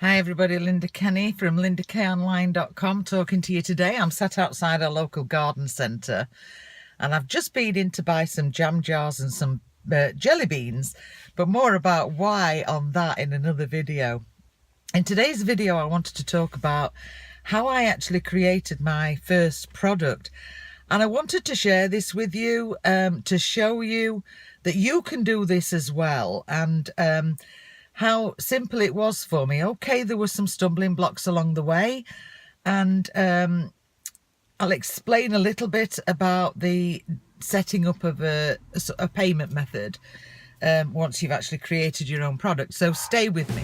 Hi everybody, Lynda Kenny from LyndaKonline.com talking to you today. I'm sat outside our local garden centre and I've just been in to buy some jam jars and some jelly beans, but more about why on that in another video. In today's video I wanted to talk about how I actually created my first product, and I wanted to share this with you to show you that you can do this as well, and how simple it was for me. Okay, there were some stumbling blocks along the way, and I'll explain a little bit about the setting up of a payment method once you've actually created your own product. So stay with me.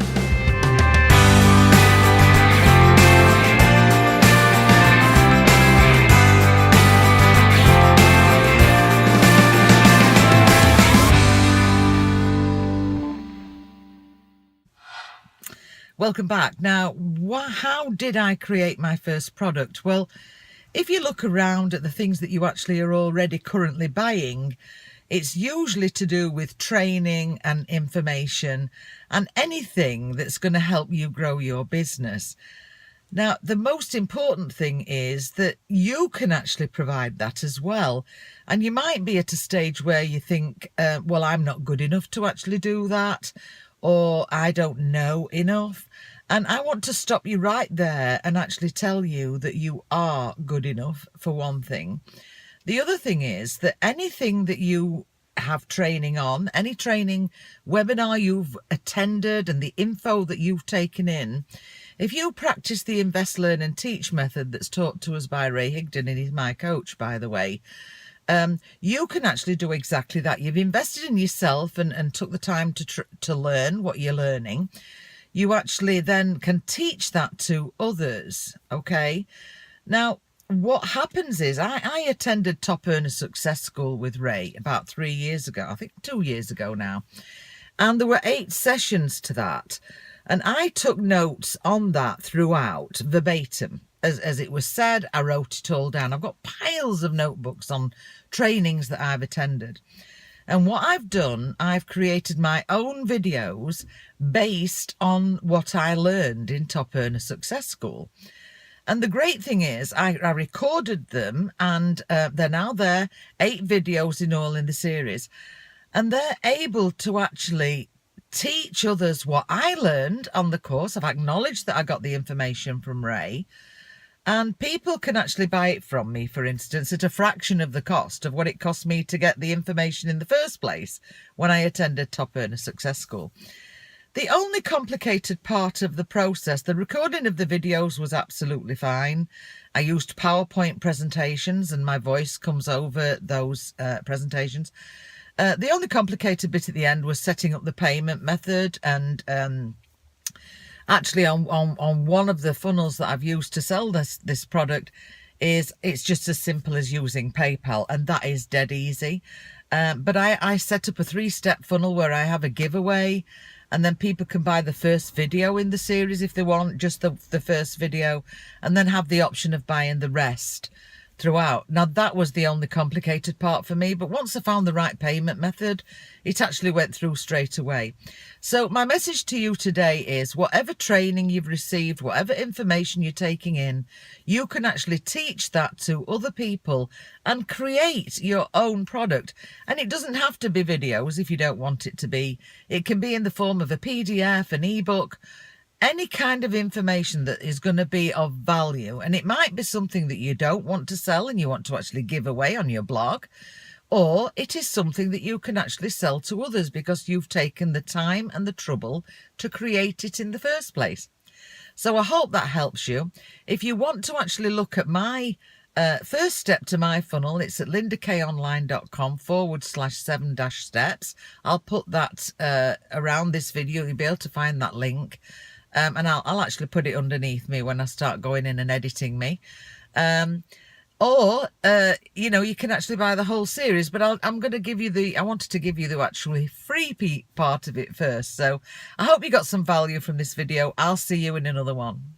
Welcome back. Now, how did I create my first product? Well, if you look around at the things that you actually are already currently buying, it's usually to do with training and information and anything that's going to help you grow your business. Now, the most important thing is that you can actually provide that as well. And you might be at a stage where you think, well, I'm not good enough to actually do that, or I don't know enough. And I want to stop you right there and actually tell you that you are good enough, for one thing. The other thing is that anything that you have training on, any training webinar you've attended and the info that you've taken in, if you practice the invest, learn and teach method that's taught to us by Ray Higdon, and he's my coach, by the way, you can actually do exactly that. You've invested in yourself and took the time to learn what you're learning. You actually then can teach that to others, okay? Now, what happens is I attended Top Earner Success School with Ray about 3 years ago, I think 2 years ago now, and there were 8 sessions to that, and I took notes on that throughout, verbatim. As it was said, I wrote it all down. I've got piles of notebooks on trainings that I've attended. And what I've done, I've created my own videos based on what I learned in Top Earner Success School. And the great thing is I recorded them, and they're now there, 8 videos in all in the series. And they're able to actually teach others what I learned on the course. I've acknowledged that I got the information from Ray. And people can actually buy it from me, for instance, at a fraction of the cost of what it cost me to get the information in the first place when I attended Top Earner Success School. The only complicated part of the process, the recording of the videos was absolutely fine. I used PowerPoint presentations and my voice comes over those presentations. The only complicated bit at the end was setting up the payment method, and actually on one of the funnels that I've used to sell this product it's just as simple as using PayPal, and that is dead easy. But I set up a 3-step funnel where I have a giveaway, and then people can buy the first video in the series if they want, just the first video, and then have the option of buying the rest throughout. Now, that was the only complicated part for me, but once I found the right payment method, it actually went through straight away. So my message to you today is, whatever training you've received, whatever information you're taking in, you can actually teach that to other people and create your own product. And it doesn't have to be videos if you don't want it to be. It can be in the form of a PDF, an ebook, any kind of information that is going to be of value. And it might be something that you don't want to sell and you want to actually give away on your blog, or it is something that you can actually sell to others because you've taken the time and the trouble to create it in the first place. So I hope that helps you. If you want to actually look at my first step to my funnel, it's at LyndaKonline.com/7-steps. I'll put that around this video. You'll be able to find that link. And I'll actually put it underneath me when I start going in and editing me. Or you can actually buy the whole series, but I'm going to give you I wanted to give you the actually free part of it first. So I hope you got some value from this video. I'll see you in another one.